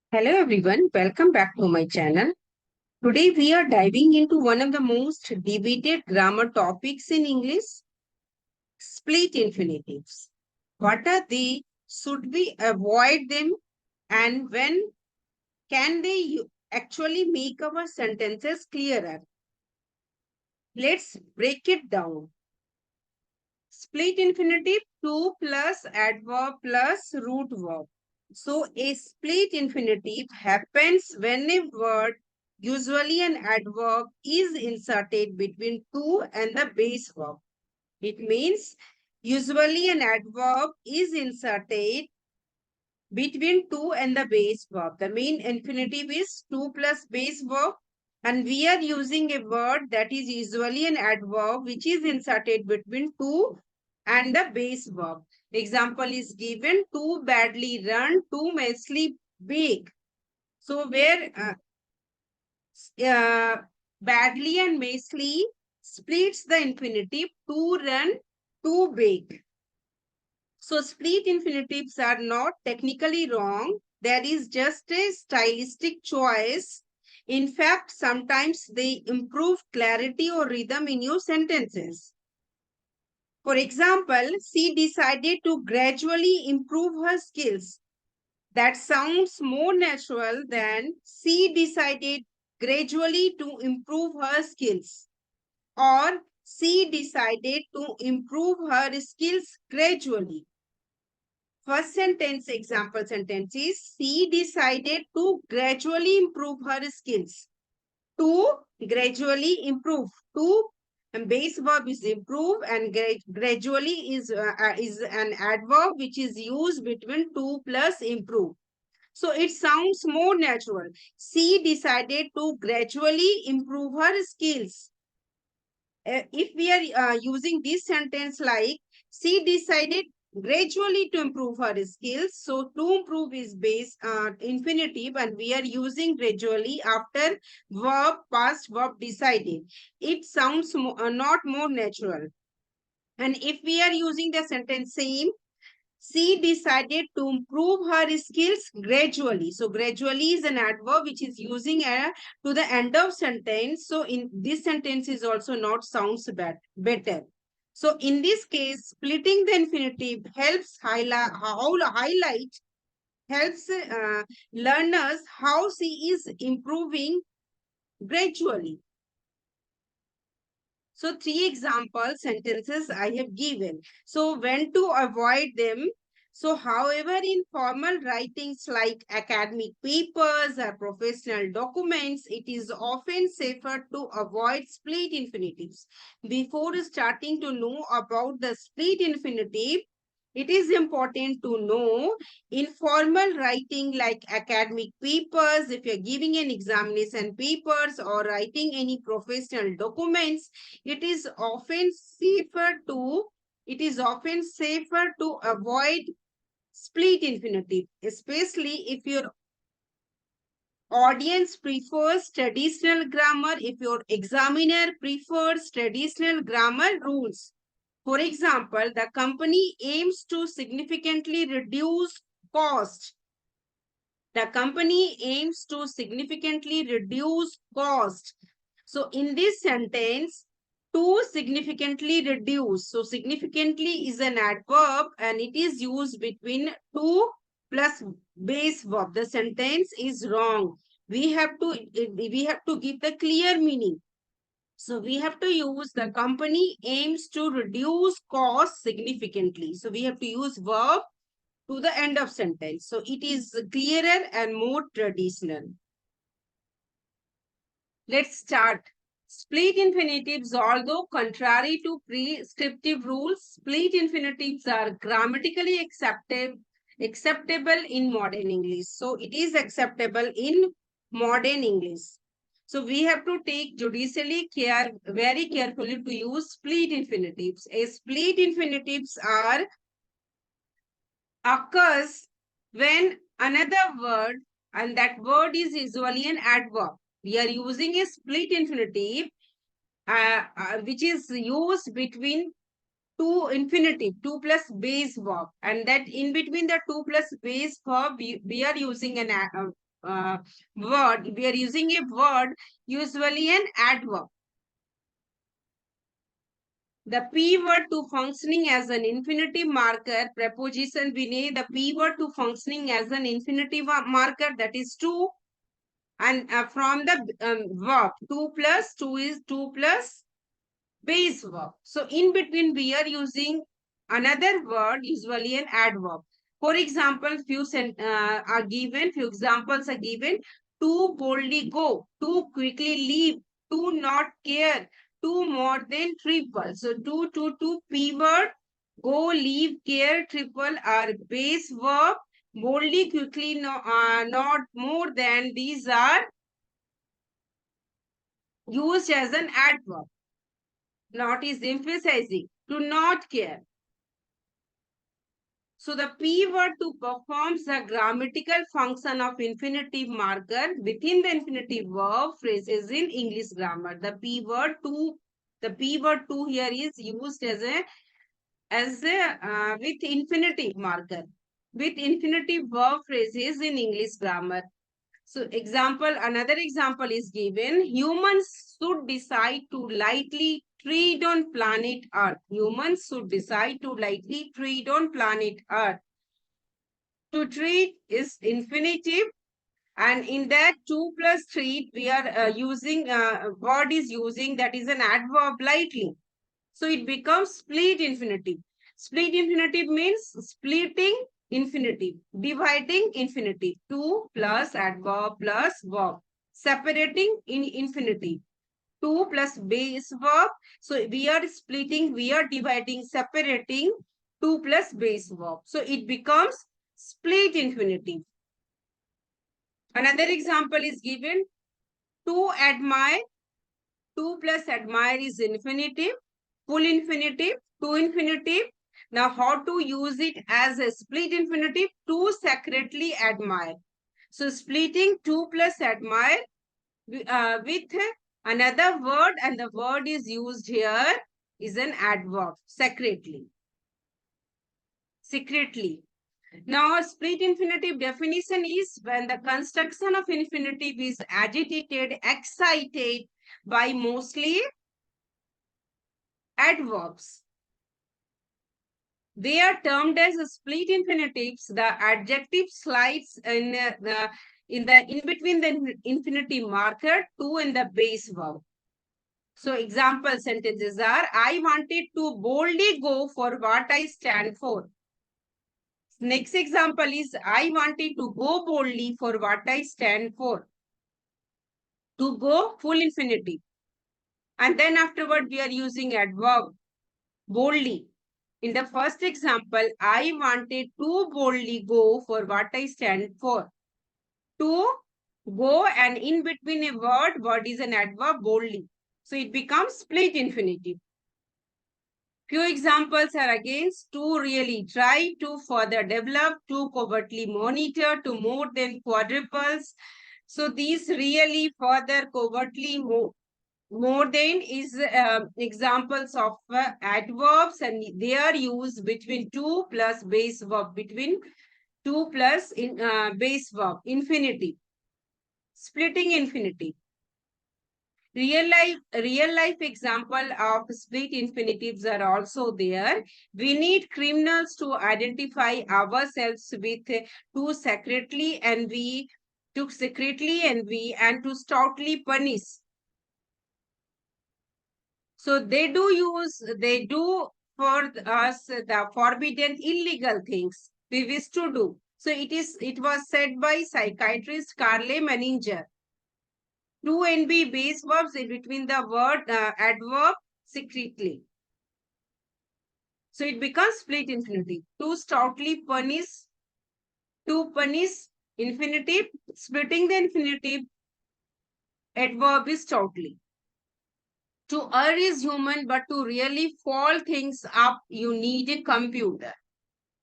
Hello everyone, welcome back to my channel. Today we are diving into one of the most debated grammar topics in English, split infinitives. What are they? Should we avoid them? And when can they actually make our sentences clearer? Let's break it down. Split infinitive, to plus adverb plus root verb. So a split infinitive happens when a word, usually an adverb, is inserted between to and the base verb. It means usually an adverb is inserted between to and the base verb. The main infinitive is to plus base verb, and we are using a word that is usually an adverb which is inserted between to and the base verb. Example is given: too badly run, too messily bake. So where badly and messily splits the infinitive to run, to bake. So split infinitives are not technically wrong. There is just a stylistic choice. In fact, sometimes they improve clarity or rhythm in your sentences. For example, she decided to gradually improve her skills. That sounds more natural than she decided gradually to improve her skills. Or she decided to improve her skills gradually. First sentence, example sentence is, she decided to gradually improve her skills. To gradually improve. To base verb is improve, and gradually is an adverb which is used between to plus improve. So it sounds more natural. She decided to gradually improve her skills. If we are using this sentence like, she decided gradually to improve her skills. So to improve is base infinitive, and we are using gradually after verb, past verb decided. It sounds not more natural. And if we are using the sentence same, she decided to improve her skills gradually. So gradually is an adverb which is using to the end of sentence. So in this sentence is also not sounds better. So in this case, splitting the infinitive helps highlight helps learners how she is improving gradually. So three example sentences I have given. So when to avoid them. So however, in formal writings like academic papers or professional documents, it is often safer to avoid split infinitives. Before starting to know about the split infinitive, it is important to know in formal writing like academic papers, if you're giving an examination papers or writing any professional documents, it is often safer to avoid split infinitive, especially if your audience prefers traditional grammar, if your examiner prefers traditional grammar rules. For example, the company aims to significantly reduce cost. The company aims to significantly reduce cost. So in this sentence, to significantly reduce. So significantly is an adverb and it is used between to plus base verb. The sentence is wrong. We have to give the clear meaning. So we have to use the company aims to reduce cost significantly. So we have to use verb to the end of sentence. So it is clearer and more traditional. Let's start. Split infinitives, although contrary to prescriptive rules, split infinitives are grammatically acceptable in modern English. So it is acceptable in modern English. So we have to take very carefully to use split infinitives. Split infinitives occurs when another word, and that word is usually an adverb. We are using a split infinitive which is used between two infinitive, two plus base verb, and that in between the two plus base verb, we are using an word, we are using a word, usually an adverb. The P word to functioning as an infinitive marker, preposition Vinay, the P word to functioning as an infinitive marker, that is to, and from the verb, 2 plus 2 is 2 plus base verb. So in between we are using another word, usually an adverb. For example, few examples are given. To boldly go, to quickly leave, to not care, to more than triple. So to P word, go, leave, care, triple are base verb. Boldly, quickly, no, not, more than, these are used as an adverb. Not is emphasizing. To not care. So the P word to performs the grammatical function of infinitive marker within the infinitive verb phrases in English grammar. The P word to here is used as a with infinitive marker with infinitive verb phrases in English grammar. So another example is given. Humans should decide to lightly tread on planet Earth. Humans should decide to lightly tread on planet Earth. To tread is infinitive, and in that 2 plus 3 we are using word is using, that is an adverb, lightly. So it becomes split infinitive. Split infinitive means splitting infinitive, dividing infinitive. 2 plus adverb plus verb. Separating in infinitive. 2 plus base verb. So we are splitting, we are dividing, separating 2 plus base verb. So it becomes split infinitive. Another example is given. To admire. 2 plus admire is infinitive. Full infinitive, to infinitive. Now, how to use it as a split infinitive? To secretly admire. So, splitting 2 plus admire with another word, and the word is used here is an adverb, secretly. Secretly. Now, split infinitive definition is when the construction of infinitive is agitated, excited by mostly adverbs. They are termed as split infinitives. The adjective slides in between the infinitive marker to in the base verb. So example sentences are: I wanted to boldly go for what I stand for. Next example is: I wanted to go boldly for what I stand for. To go, full infinitive. And then afterward we are using adverb, boldly. In the first example, I wanted to boldly go for what I stand for. To go, and in between a word is an adverb, boldly. So it becomes split infinitive. Few examples are against: to really try, to further develop, to covertly monitor, to more than quadruples. So these really, further, covertly, more than is examples of adverbs, and they are used between 2 plus base verb, between 2 plus base verb, infinitive. Splitting infinitive. Real life example of split infinitives are also there. We need criminals to identify ourselves with to secretly envy, and to stoutly punish. So they do for us the forbidden, illegal things we wish to do. So it was said by psychiatrist Carle Menninger. To and be base verbs in between the word adverb, secretly. So it becomes split infinitive. To stoutly punish, to punish, infinitive. Splitting the infinitive, adverb is stoutly. To err is human, but to really fall things up, you need a computer.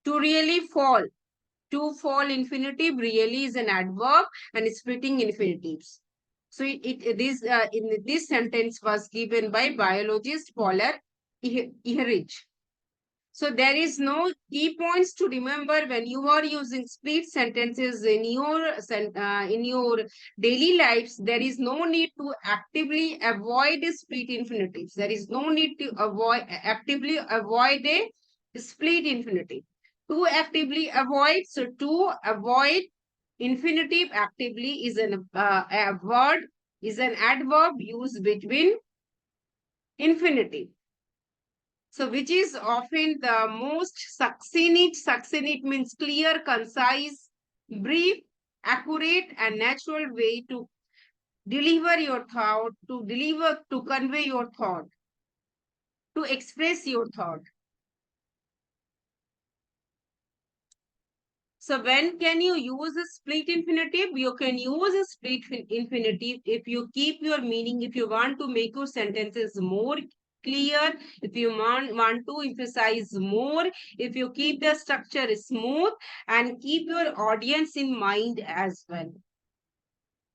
To really fall. To fall infinitive really is an adverb and splitting infinitives. So in this sentence was given by biologist Paul Ehrlich. So there is no key points to remember when you are using split sentences in your daily lives. There is no need to actively avoid split infinitives. There is no need to actively avoid a split infinitive. To actively avoid, so to avoid infinitive actively is a word, is an adverb used between infinitive. So, which is often the most succinct. Succinct means clear, concise, brief, accurate, and natural way to deliver your thought, to convey your thought, to express your thought. So, when can you use a split infinitive? You can use a split infinitive if you keep your meaning, if you want to make your sentences more clear, if you want to emphasize more, if you keep the structure smooth and keep your audience in mind as well.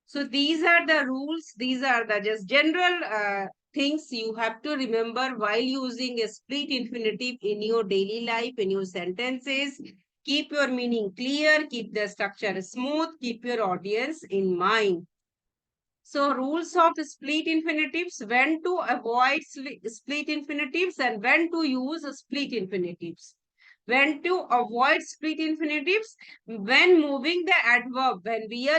So these are the rules. These are the just general things you have to remember while using a split infinitive in your daily life, in your sentences. Keep your meaning clear, keep the structure smooth, keep your audience in mind. So rules of split infinitives, when to avoid split infinitives and when to use split infinitives. When to avoid split infinitives, when moving the adverb, when you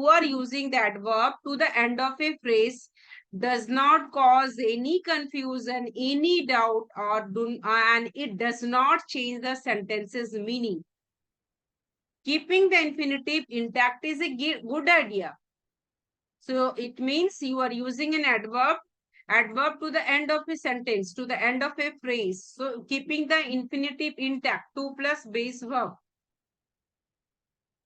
are using the adverb to the end of a phrase, does not cause any confusion, any doubt, and it does not change the sentence's meaning. Keeping the infinitive intact is a good idea. So it means you are using an adverb to the end of a sentence, to the end of a phrase. So keeping the infinitive intact, to plus base verb.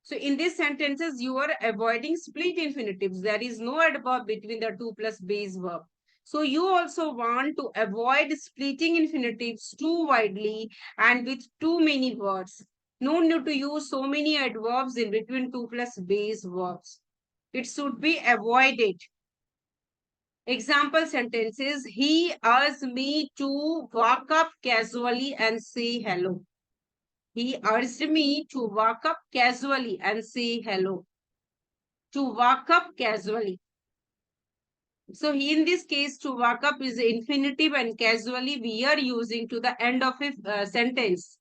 So in these sentences, you are avoiding split infinitives. There is no adverb between the to plus base verb. So you also want to avoid splitting infinitives too widely and with too many words. No need to use so many adverbs in between to plus base verbs. It should be avoided. Example sentences, he urged me to walk up casually and say hello. He urged me to walk up casually and say hello. To walk up casually. So in this case, to walk up is infinitive and casually we are using to the end of a sentence.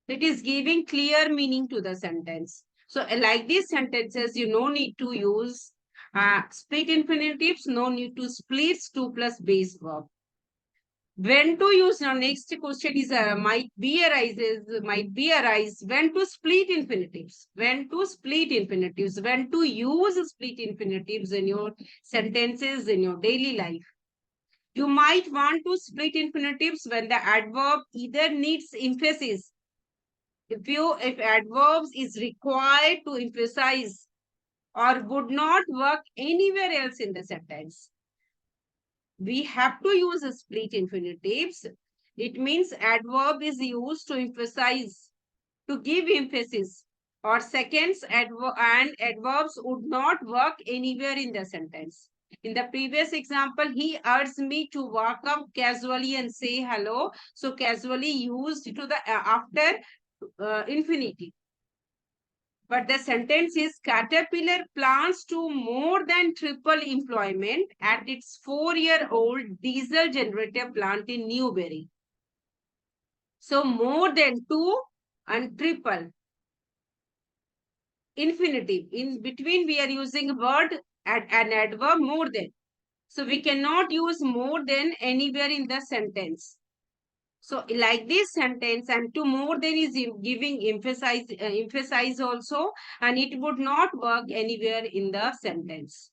It is giving clear meaning to the sentence. So like these sentences, you no need to use split infinitives, no need to split to plus base verb. When to use, now next question is might be arise when to split infinitives, when to use split infinitives in your sentences in your daily life. You might want to split infinitives when the adverb either needs emphasis, if adverbs is required to emphasize or would not work anywhere else in the sentence. We have to use split infinitives. It means adverb is used to emphasize, to give emphasis, or seconds and adverbs would not work anywhere in the sentence. In the previous example, he urged me to walk up casually and say hello. So casually used to the after infinitive. But the sentence is Caterpillar plans to more than triple employment at its 4-year-old diesel generator plant in Newberry. So more than 2 and triple. Infinitive. In between we are using a word and an adverb more than. So we cannot use more than anywhere in the sentence. So like this sentence, and to more than is giving emphasize also, and it would not work anywhere in the sentence.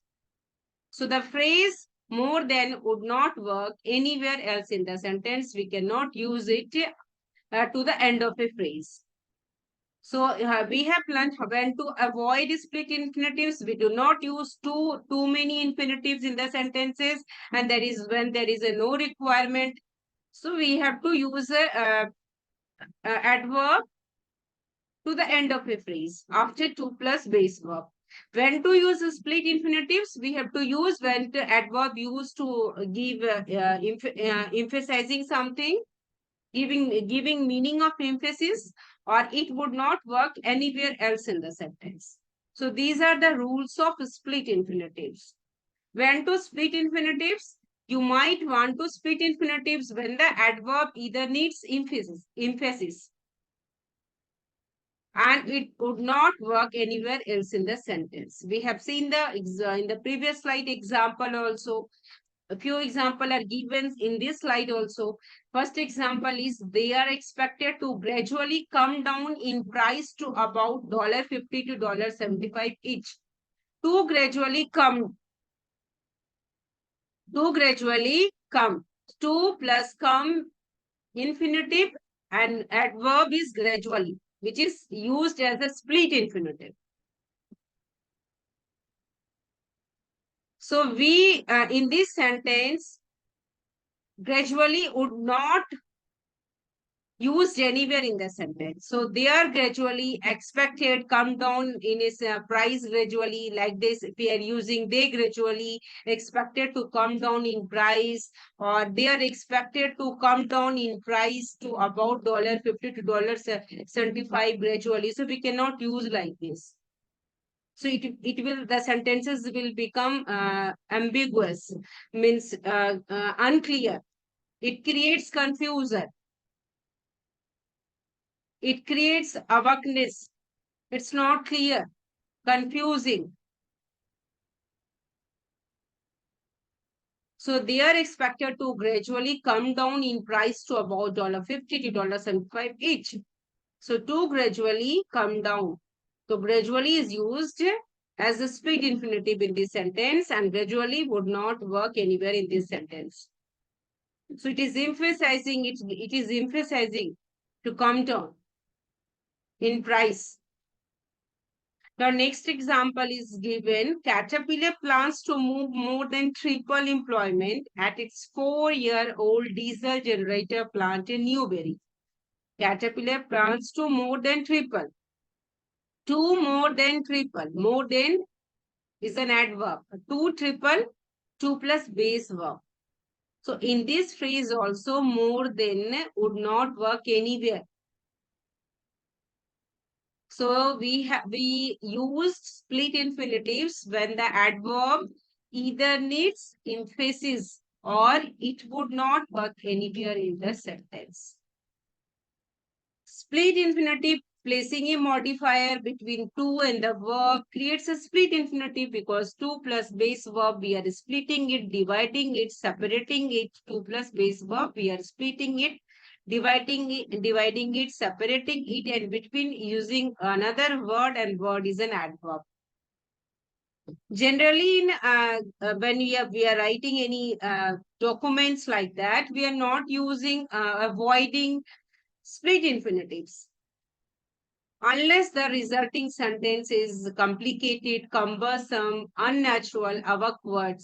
So the phrase more than would not work anywhere else in the sentence. We cannot use it to the end of a phrase. So we have learned when to avoid split infinitives. We do not use too many infinitives in the sentences, and that is when there is a no requirement. So we have to use a adverb to the end of a phrase after to plus base verb. When to use split infinitives, we have to use when the adverb used to give emphasizing something, giving meaning of emphasis, or it would not work anywhere else in the sentence. So these are the rules of split infinitives. When to split infinitives? You might want to split infinitives when the adverb either needs emphasis, and it would not work anywhere else in the sentence. We have seen in the previous slide example also. A few examples are given in this slide also. First example is they are expected to gradually come down in price to about $50 to $75 each. To gradually come. To gradually come. To plus come infinitive and adverb is gradually, which is used as a split infinitive. So we, in this sentence, gradually would not used anywhere in the sentence. So they are gradually expected come down in its price gradually, like this. If we are using they gradually expected to come down in price, or they are expected to come down in price to about $50 to $75 gradually. So we cannot use like this. So it will, the sentences will become ambiguous, means unclear. It creates confusion. It creates vagueness. It's not clear, confusing. So they are expected to gradually come down in price to about $50 to $75 each. So to gradually come down. So gradually is used as a split infinitive in this sentence, and gradually would not work anywhere in this sentence. So it is emphasizing it is emphasizing to come down in price. The next example is given. Caterpillar plans to move more than triple employment at its 4-year-old diesel generator plant in Newberry. Caterpillar plans to more than triple. To more than triple. More than is an adverb. To triple, to plus base verb. So in this phrase also, more than would not work anywhere. So we used split infinitives when the adverb either needs emphasis or it would not work anywhere in the sentence. Split infinitive, placing a modifier between to and the verb, creates a split infinitive because to plus base verb, we are splitting it, dividing it, separating it. To plus base verb, we are splitting it, dividing it, separating it, and between using another word, and word is an adverb. Generally, when we are writing any documents like that, we are not using avoiding split infinitives unless the resulting sentence is complicated, cumbersome, unnatural, awkward.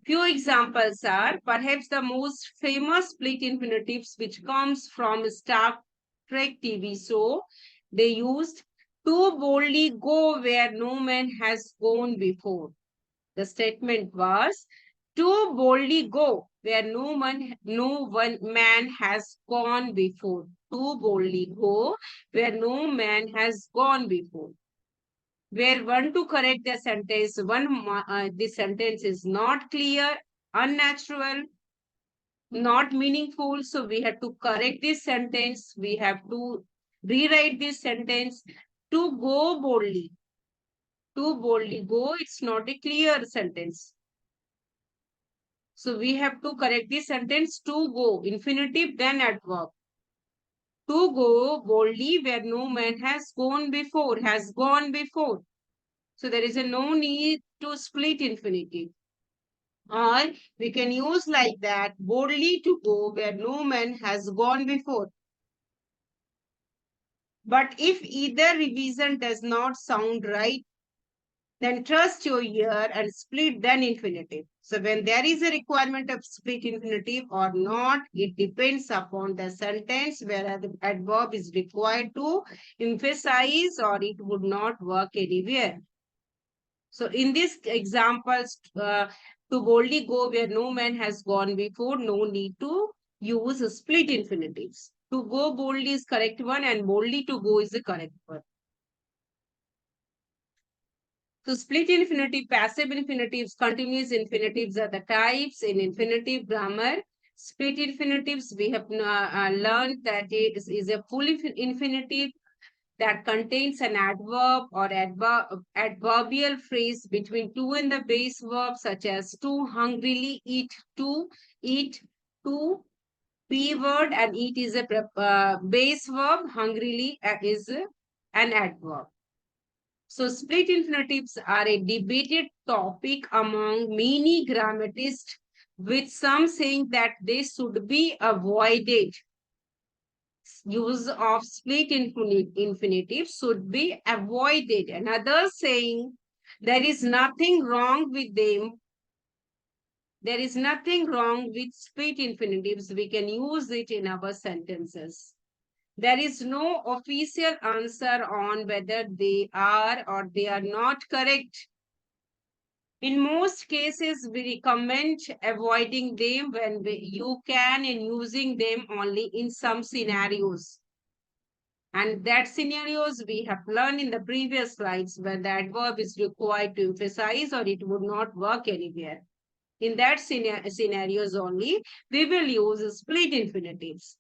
Few examples are perhaps the most famous split infinitives, which comes from Star Trek TV show. They used to boldly go where no man has gone before. The statement was to boldly go where no one man has gone before. To boldly go where no man has gone before. Where one to correct the sentence, this sentence is not clear, unnatural, not meaningful. So we have to correct this sentence. We have to rewrite this sentence. To go boldly. To boldly go, it's not a clear sentence. So we have to correct this sentence. To go, infinitive, then adverb. To go boldly where no man has gone before, has gone before. So there is no need to split infinitive. Or we can use like that, boldly to go where no man has gone before. But if either revision does not sound right, then trust your ear and split then infinitive. So when there is a requirement of split infinitive or not, it depends upon the sentence where the adverb is required to emphasize, or it would not work anywhere. So in this examples, to boldly go where no man has gone before, no need to use split infinitives. To go boldly is correct one and boldly to go is the correct one. So split infinitive, passive infinitives, continuous infinitives are the types in infinitive grammar. Split infinitives, we have learned that it is a full infinitive that contains an adverb or adverbial phrase between two and the base verb, such as to hungrily eat, to eat, to P word, and eat is a base verb, hungrily is an adverb. So split infinitives are a debated topic among many grammatists, with some saying that they should be avoided. Use of split infinitive should be avoided, and others saying there is nothing wrong with them. There is nothing wrong with split infinitives. We can use it in our sentences. There is no official answer on whether they are or they are not correct. In most cases, we recommend avoiding them when you can and using them only in some scenarios. And that scenarios we have learned in the previous slides where the adverb is required to emphasize or it would not work anywhere. In that scenarios only, we will use split infinitives.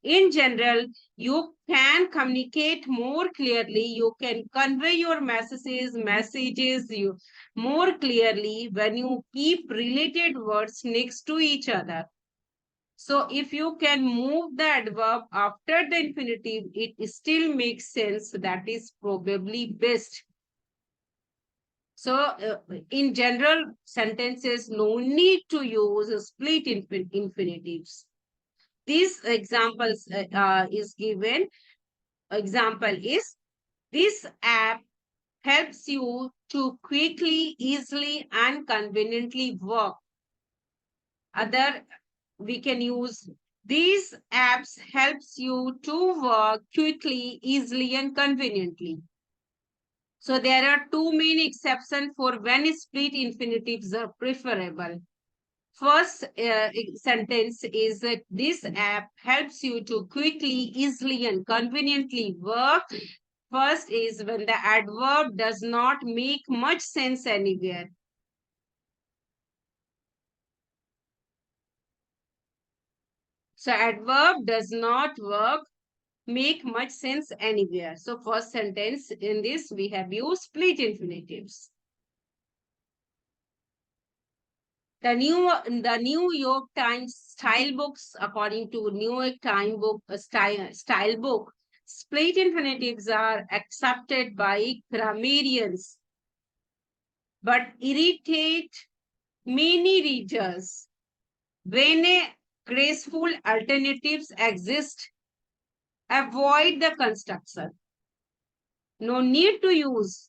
In general, you can communicate more clearly. You can convey your messages you more clearly when you keep related words next to each other. So if you can move the adverb after the infinitive, it still makes sense. That is probably best. So in general sentences, no need to use split infinitives. These examples is given. Example is, this app helps you to quickly, easily, and conveniently work. Other, we can use, these apps helps you to work quickly, easily, and conveniently. So there are two main exceptions for when split infinitives are preferable. First sentence is that this app helps you to quickly, easily, and conveniently work. First is when the adverb does not make much sense anywhere. So adverb does not make much sense anywhere. So first sentence in this we have used split infinitives. The New York Times style books, according to New York Times book style book, split infinitives are accepted by grammarians, but irritate many readers. When graceful alternatives exist, avoid the construction. No need to use.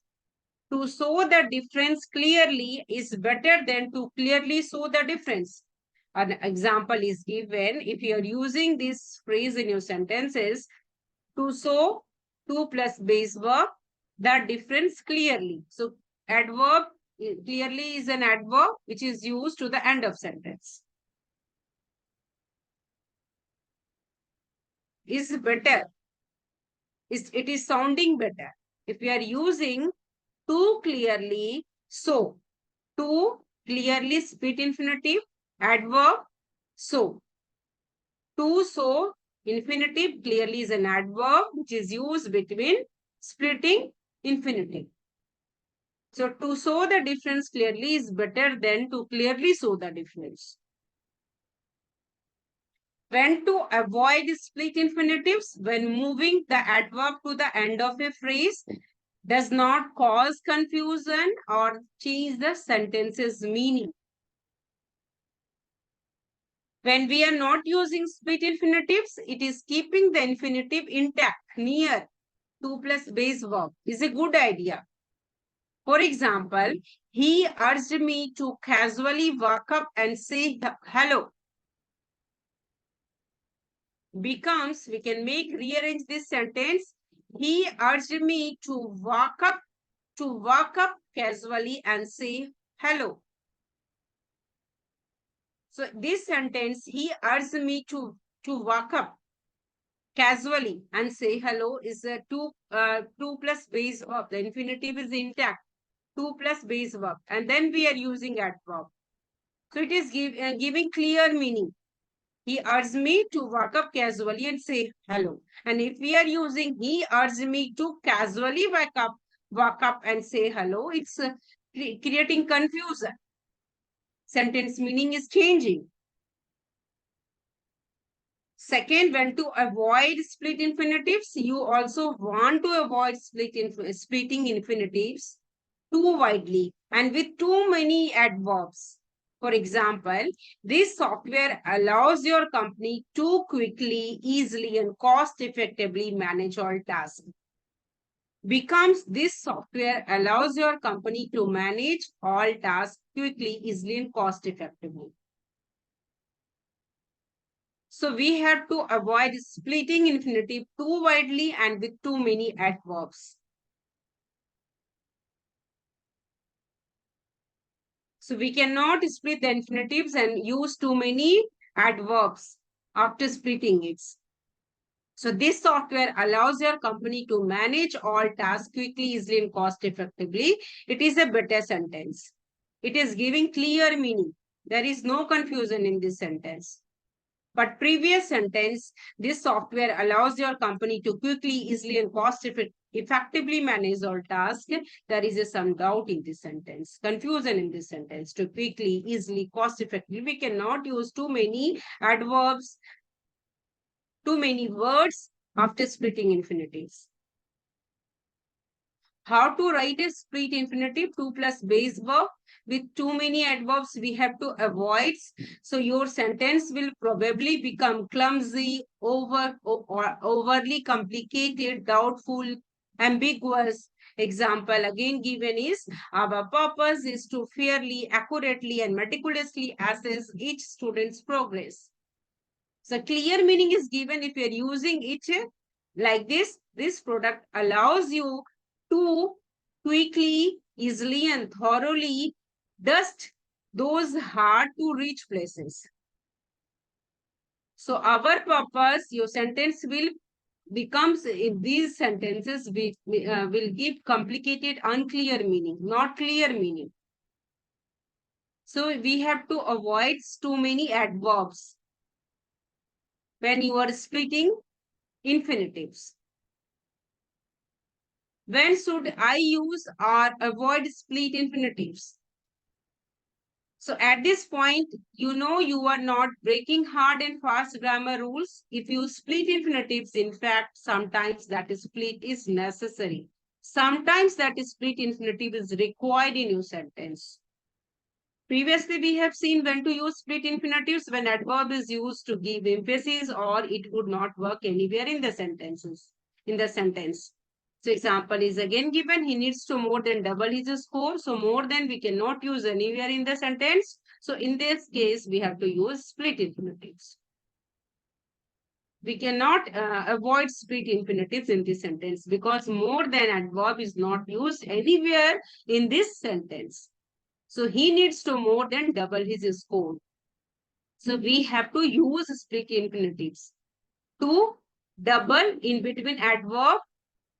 To show the difference clearly is better than to clearly show the difference. An example is given. If you are using this phrase in your sentences, to show to plus base verb, the difference clearly. So adverb clearly is an adverb which is used to the end of sentence. Is better. It is sounding better. If we are using too clearly, so to clearly split infinitive, adverb, so. To so infinitive clearly is an adverb which is used between splitting infinitive. So to show the difference clearly is better than to clearly show the difference. When to avoid split infinitives? When moving the adverb to the end of a phrase does not cause confusion or change the sentence's meaning. When we are not using split infinitives, it is keeping the infinitive intact, near to plus base verb is a good idea. For example, he urged me to casually walk up and say hello. Becomes, we can rearrange this sentence. He urged me to walk up casually and say hello. So this sentence, he urged me to walk up casually and say hello, is a two plus base verb. The infinitive is intact. Two plus base verb. And then we are using adverb. So it is giving clear meaning. He urged me to walk up casually and say hello. And if we are using he urged me to casually walk up and say hello, it's creating confusion. Sentence meaning is changing. Second, when to avoid split infinitives, you also want to avoid splitting infinitives too widely and with too many adverbs. For example, this software allows your company to quickly, easily, and cost effectively manage all tasks. Becomes this software allows your company to manage all tasks quickly, easily, and cost effectively. So we have to avoid splitting infinitive too widely and with too many adverbs. So we cannot split the infinitives and use too many adverbs after splitting it. So this software allows your company to manage all tasks quickly, easily, and cost effectively. It is a better sentence. It is giving clear meaning. There is no confusion in this sentence. But previous sentence, this software allows your company to quickly, easily, and cost effectively manage all tasks. There is some doubt in this sentence, confusion in this sentence. To quickly, easily, cost effectively, we cannot use too many adverbs, too many words after splitting infinitives. How to write a split infinitive? 2 plus base verb. With too many adverbs, we have to avoid. So your sentence will probably become clumsy, or overly complicated, doubtful, ambiguous. Example again given is, our purpose is to fairly, accurately, and meticulously assess each student's progress. So clear meaning is given if you are using it like this. This product allows you to quickly, easily, and thoroughly dust those hard to reach places. So our purpose, your sentence will becomes in these sentences will give complicated, unclear meaning, not clear meaning. So we have to avoid too many adverbs when you are splitting infinitives. When should I use or avoid split infinitives? So at this point, you know you are not breaking hard and fast grammar rules. If you split infinitives, in fact, sometimes that split is necessary. Sometimes that split infinitive is required in your sentence. Previously, we have seen when to use split infinitives when adverb is used to give emphasis or it would not work anywhere in the sentences, in the sentence. So example is again given, he needs to more than double his score. So more than we cannot use anywhere in the sentence. So in this case, we have to use split infinitives. We cannot avoid split infinitives in this sentence because more than adverb is not used anywhere in this sentence. So he needs to more than double his score. So we have to use split infinitives to double in between adverb.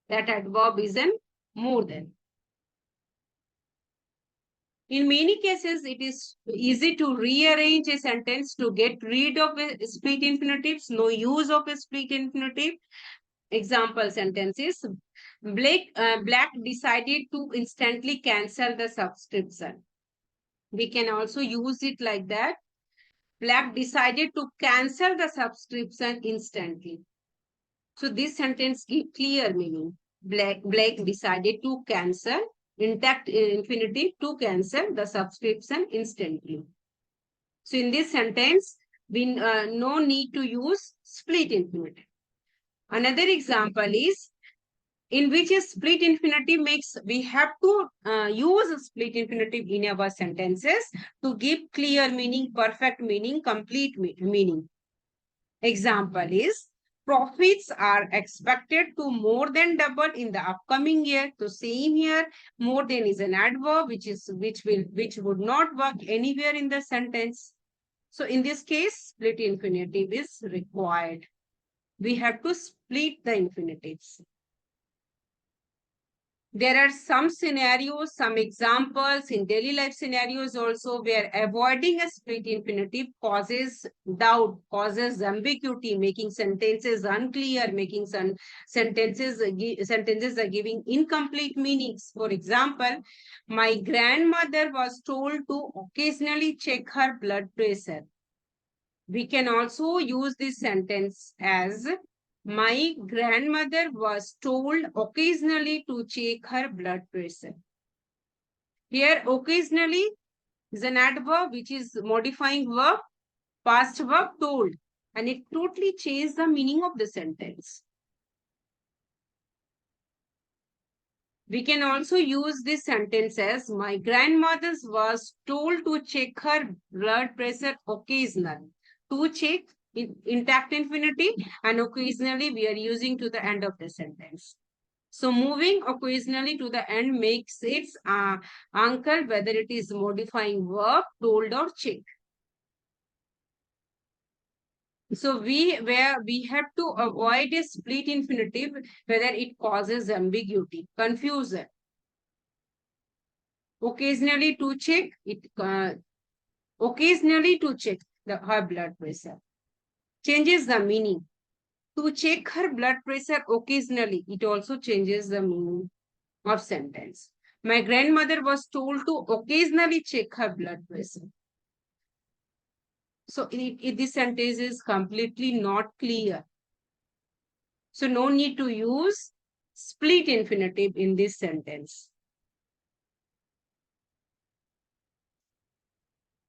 That adverb is an more than. In many cases, it is easy to rearrange a sentence to get rid of a split infinitives. No use of a split infinitive. Example sentences. Black decided to instantly cancel the subscription. We can also use it like that. Black decided to cancel the subscription instantly. So this sentence gives clear meaning. Black decided to cancel, intact infinitive, to cancel the subscription instantly. So in this sentence, we no need to use split infinitive. Another example is in which a split infinitive makes, we have to use a split infinitive in our sentences to give clear meaning, perfect meaning, complete meaning. Example is, profits are expected to more than double in the upcoming year. So same here, more than is an adverb which would not work anywhere in the sentence. So in this case, split infinitive is required. We have to split the infinitives. There are some scenarios, some examples in daily life scenarios also where avoiding a split infinitive causes doubt, causes ambiguity, making sentences unclear, making some sentences are giving incomplete meanings. For example, my grandmother was told to occasionally check her blood pressure. We can also use this sentence as my grandmother was told occasionally to check her blood pressure. Here, occasionally is an adverb which is modifying verb, past verb told, and it totally changes the meaning of the sentence. We can also use this sentence as my grandmother was told to check her blood pressure occasionally. To check intact infinitive, and occasionally we are using to the end of the sentence. So moving occasionally to the end makes its uncle, whether it is modifying verb, told or check. So we have to avoid a split infinitive, whether it causes ambiguity, confusion. Occasionally to check it. Occasionally to check her blood pressure changes the meaning. To check her blood pressure occasionally, it also changes the meaning of sentence. My grandmother was told to occasionally check her blood pressure. So this sentence is completely not clear. So no need to use split infinitive in this sentence.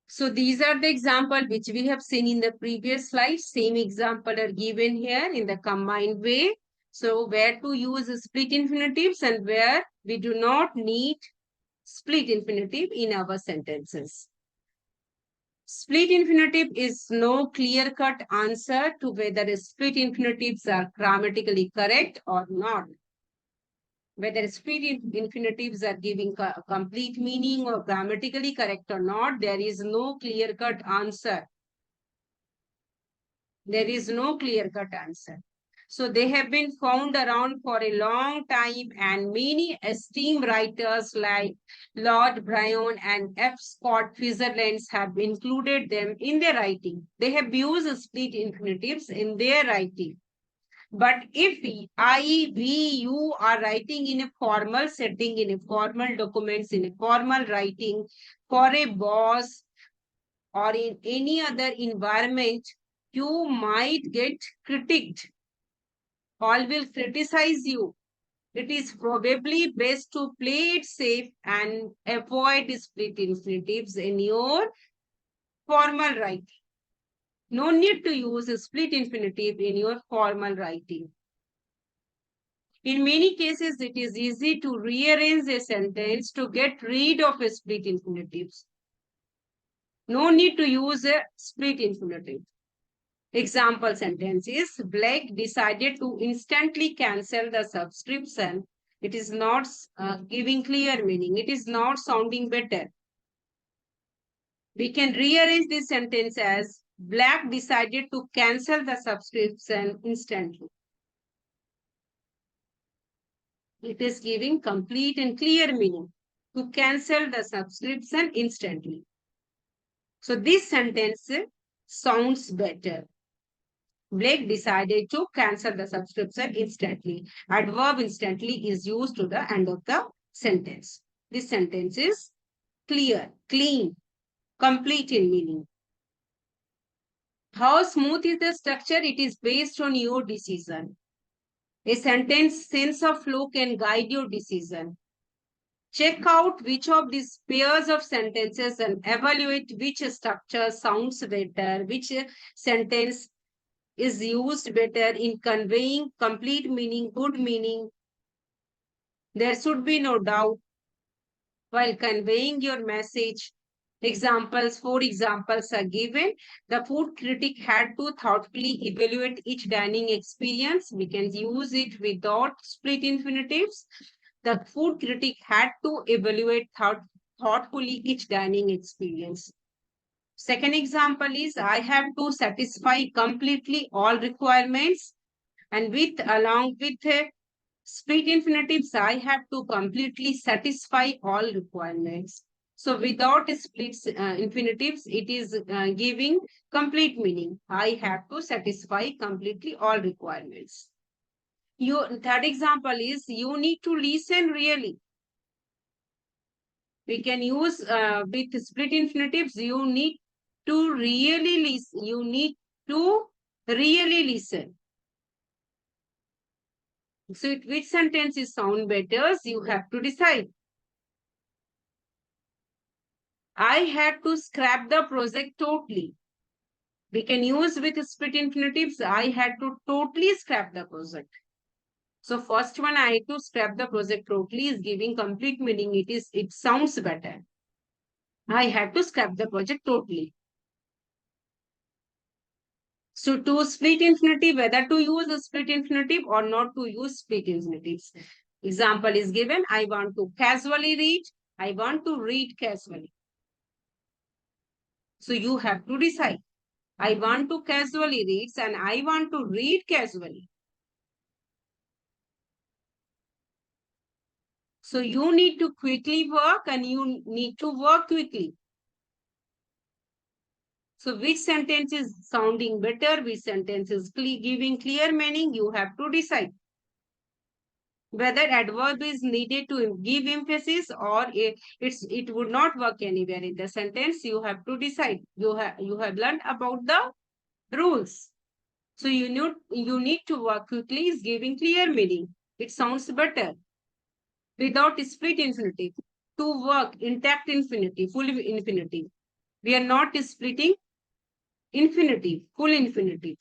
So these are the example which we have seen in the previous slide. Same example are given here in the combined way. So where to use split infinitives and where we do not need split infinitive in our sentences. Split infinitive is no clear-cut answer to whether split infinitives are grammatically correct or not. Whether split infinitives are giving complete meaning or grammatically correct or not, there is no clear-cut answer. There is no clear-cut answer. So they have been found around for a long time, and many esteemed writers like Lord Bryan and F. Scott Fitzgerald have included them in their writing. They have used split infinitives in their writing. But if you are writing in a formal setting, in a formal documents, in a formal writing for a boss or in any other environment, you might get critiqued. All will criticize you. It is probably best to play it safe and avoid split infinitives in your formal writing. No need to use a split infinitive in your formal writing. In many cases, it is easy to rearrange a sentence to get rid of a split infinitives. No need to use a split infinitive. Example sentence is, Blake decided to instantly cancel the subscription. It is not giving clear meaning. It is not sounding better. We can rearrange this sentence as, Black decided to cancel the subscription instantly. It is giving complete and clear meaning. To cancel the subscription instantly. So this sentence sounds better. Blake decided to cancel the subscription instantly. Adverb instantly is used to the end of the sentence. This sentence is clear, clean, complete in meaning. How smooth is the structure? It is based on your decision. A sentence sense of flow can guide your decision. Check out which of these pairs of sentences and evaluate which structure sounds better, which sentence is used better in conveying complete meaning, good meaning. There should be no doubt while conveying your message. Examples, 4 examples are given. The food critic had to thoughtfully evaluate each dining experience. We can use it without split infinitives. The food critic had to evaluate thoughtfully each dining experience. Second example is I have to satisfy completely all requirements, and along with split infinitives, I have to completely satisfy all requirements. So without split infinitives, it is giving complete meaning. I have to satisfy completely all requirements. Your third example is you need to listen really. We can use with split infinitives, you need to really listen. You need to really listen. So which sentence is sound better? You have to decide. I had to scrap the project totally. We can use with split infinitives. I had to totally scrap the project. So first one, I had to scrap the project totally is giving complete meaning. It sounds better. I had to scrap the project totally. So to split infinitive, whether to use a split infinitive or not to use split infinitives. Example is given. I want to casually read. I want to read casually. So you have to decide. I want to casually read and I want to read casually. So you need to quickly work and you need to work quickly. So which sentence is sounding better? Which sentence is giving clear meaning? You have to decide. Whether adverb is needed to give emphasis or it would not work anywhere in the sentence, you have to decide. You have learned about the rules. So you need to work quickly is giving clear meaning. It sounds better. Without split infinitive, to work intact infinitive, full infinitive. We are not splitting infinitive, full infinitive.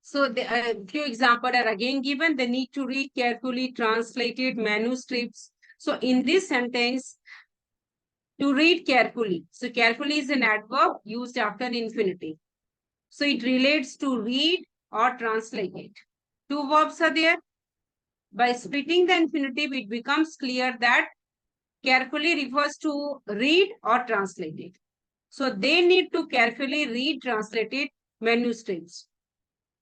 So the few examples are again given. They need to read carefully translated manuscripts. So in this sentence, to read carefully. So carefully is an adverb used after infinitive. So it relates to read or translate it. Two verbs are there. By splitting the infinitive, it becomes clear that carefully refers to read or translate it. So they need to carefully read translated manuscripts.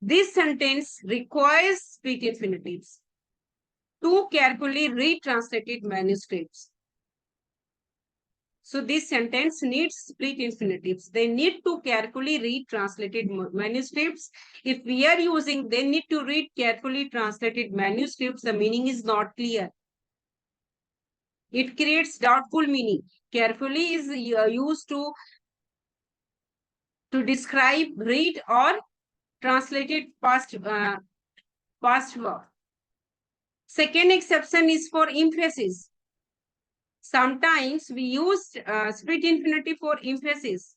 This sentence requires split infinitives. To carefully read translated manuscripts. So this sentence needs split infinitives. They need to carefully read translated manuscripts. If we are using, they need to read carefully translated manuscripts, the meaning is not clear. It creates doubtful meaning. Carefully is used to describe, read, or translated past verb. Second exception is for emphasis. Sometimes we use split infinitive for emphasis.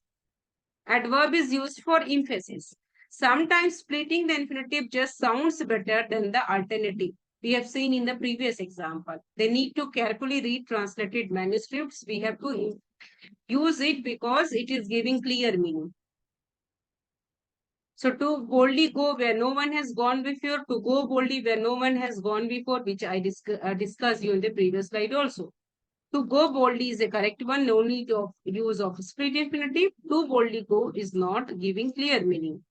Adverb is used for emphasis. Sometimes splitting the infinitive just sounds better than the alternative. We have seen in the previous example. They need to carefully read translated manuscripts. We have to use it because it is giving clear meaning. So to boldly go where no one has gone before, to go boldly where no one has gone before, which I discussed you in the previous slide also. To go boldly is a correct one. No need of use of split infinitive. To boldly go is not giving clear meaning.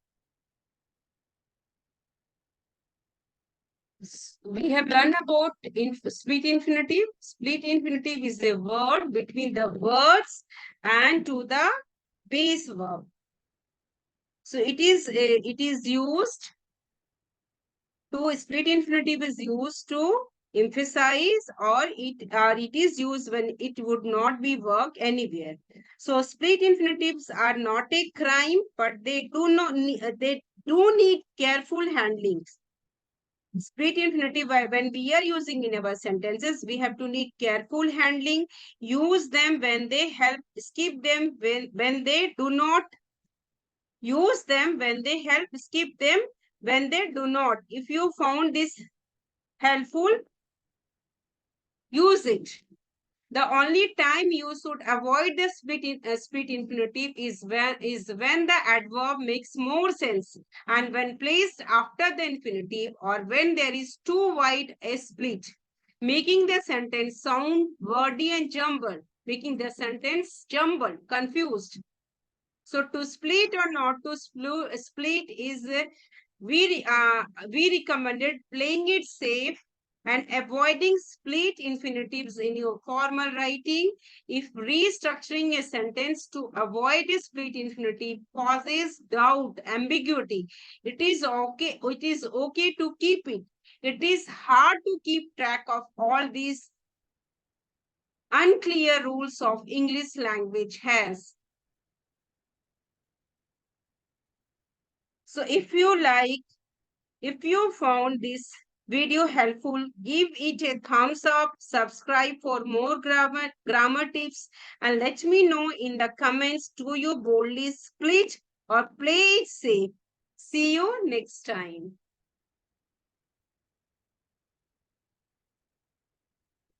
We have learned about split infinitive. Split infinitive is a word between the words and to the base verb. So it is used to split infinitive is used to emphasize or it is used when it would not be work anywhere. So split infinitives are not a crime, but they do need careful handling. Split infinitive, when we are using in our sentences, we have to need careful handling. Use them when they help. Skip them when they do not. Use them when they help. Skip them when they do not. If you found this helpful, use it. The only time you should avoid the split infinitive is when the adverb makes more sense and when placed after the infinitive or when there is too wide a split, making the sentence sound wordy and jumbled, making the sentence jumbled, confused. So to split or not to split is we recommended playing it safe and avoiding split infinitives in your formal writing. If restructuring a sentence to avoid a split infinitive causes doubt, ambiguity, it is okay. It is okay to keep it. It is hard to keep track of all these unclear rules of English language has. So if you found this video helpful, give it a thumbs up, subscribe for more grammar tips, and let me know in the comments, do you boldly split or play it safe? See you next time.